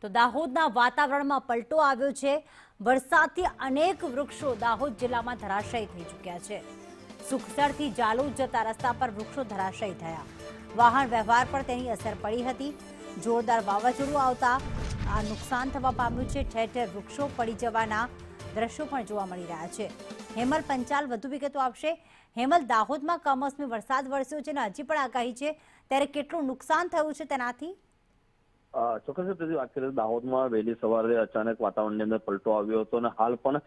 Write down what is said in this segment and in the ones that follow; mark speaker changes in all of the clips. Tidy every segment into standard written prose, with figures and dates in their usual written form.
Speaker 1: તો દાહોદના વાતાવરણમાં પલટો આવ્યો છે। વરસાદથી અનેક વૃક્ષો દાહોદ જિલ્લામાં ધરાશયી થઈ ચૂક્યા છે। સુખસરથી જાલોદ જતા રસ્તા પર વૃક્ષો ધરાશયી થયા। વાહન વ્યવહાર પર તેની અસર પડી હતી। જોરદાર વાવાઝોડું આવતા આ નુકસાન થવા પામ્યું છે। ઠેર ઠેર વૃક્ષો પડી જવાના દ્રશ્યો પણ જોવા મળી રહ્યા છે। હેમલ પંચાલ વધુ વિગતો આપશે। હેમલ, દાહોદમાં કમોસમી વરસાદ વરસ્યો છે અને હજી પણ આગાહી છે, ત્યારે કેટલું નુકસાન થયું છે તેનાથી?
Speaker 2: ચોક્કસ વાત કરીએ તો દાહોદમાં વહેલી સવારે અચાનક વાતાવરણની અંદર પલટો આવ્યો હતો અને હાલ પણ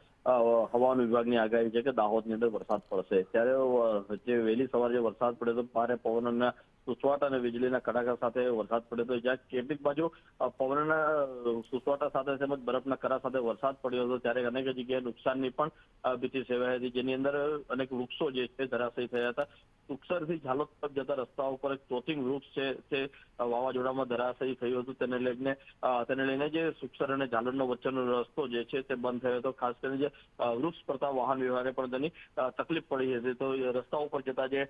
Speaker 2: હવામાન વિભાગની આગાહી છે કે દાહોદની અંદર વરસાદ પડશે। ત્યારે જે વહેલી સવારે જે વરસાદ પડ્યો હતો, ભારે પવનના સુસવાટા અને વીજળીના કડાકા સાથે વરસાદ પડ્યો હતો। જ્યાં કેટલીક બાજુ પવનના સુસવાટા સાથે તેમજ બરફના કરા સાથે વરસાદ પડ્યો હતો, ત્યારે અનેક જગ્યાએ નુકસાનની પણ ભીતિ સેવાઈ હતી, જેની અંદર અનેક વૃક્ષો જે છે ધરાશયી થયા હતા। સુખસરથી ઝાલોદ તરફ જતા રસ્તા ઉપર એક ચોથિંગ વૃક્ષ છે તે વાવાઝોડામાં ધરાશયી થયું હતું। તેને લઈને જે સુખસર અને ઝાલોદનો વચ્ચેનો રસ્તો જે છે તે બંધ થયો હતો। ખાસ કરીને જે વૃક્ષ પડતા વાહન વ્યવહારે પણ તેની તકલીફ પડી હતી। તો રસ્તા ઉપર જતા જે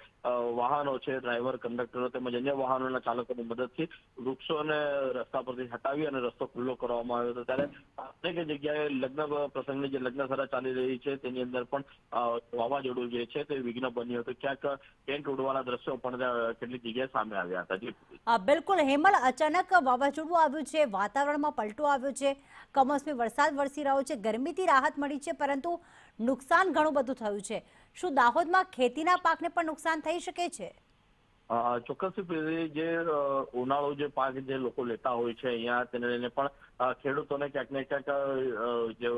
Speaker 2: વાહનો છે, ડ્રાઈવર, કંડક્ટરો તેમજ અન્ય વાહનોના ચાલકોની મદદથી વૃક્ષોને રસ્તા પરથી હટાવી અને રસ્તો ખુલ્લો કરવામાં આવ્યો હતો। ત્યારે અનેક જગ્યાએ લગ્ન પ્રસંગની જે લગ્નસરા ચાલી રહી છે તેની અંદર પણ વાવાઝોડું જે છે તે વિઘ્ન બન્યું હતું। ક્યાંક ટેન્ટ ઉડવાના દ્રશ્યો પણ કેટલીક જગ્યાએ સામે આવ્યા હતા।
Speaker 1: બિલકુલ હેમલ, અચાનક વાવાઝોડું આવ્યું છે, વાતાવરણમાં પલટો આવ્યો છે, કમોસમી વરસાદ વરસી રહ્યો છે, ગરમીથી રાહત મળી છે, પરંતુ નુકસાન ઘણું બધું થયું છે। શું દાહોદમાં ખેતીના પાકને પણ નુકસાન થઈ શકે છે?
Speaker 2: ચોક્કસ જે ઉનાળો જે પાક જે લોકો લેતા હોય છે અહીંયા, તેને લઈને પણ ખેડૂતોને ક્યાંક ને ક્યાંક જે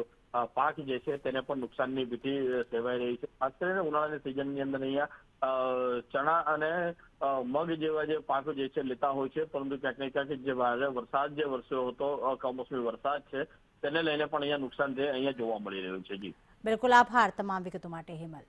Speaker 2: પાક જે છે તેને પણ નુકસાનની ભીતિ સેવાઈ રહી છે। ખાસ કરીને ઉનાળાની સિઝનની અંદર અહીંયા ચણા અને મગ જેવા જે પાકો જે છે લેતા હોય છે, પરંતુ ક્યાંક ને ક્યાંક જે ભારે વરસાદ જે વરસ્યો હતો, કમોસમી વરસાદ છે, તેને લઈને પણ અહીંયા નુકસાન અહીંયા જોવા મળી રહ્યું છે। જી
Speaker 1: બિલકુલ, આભાર તમામ વિગતો માટે હેમલ।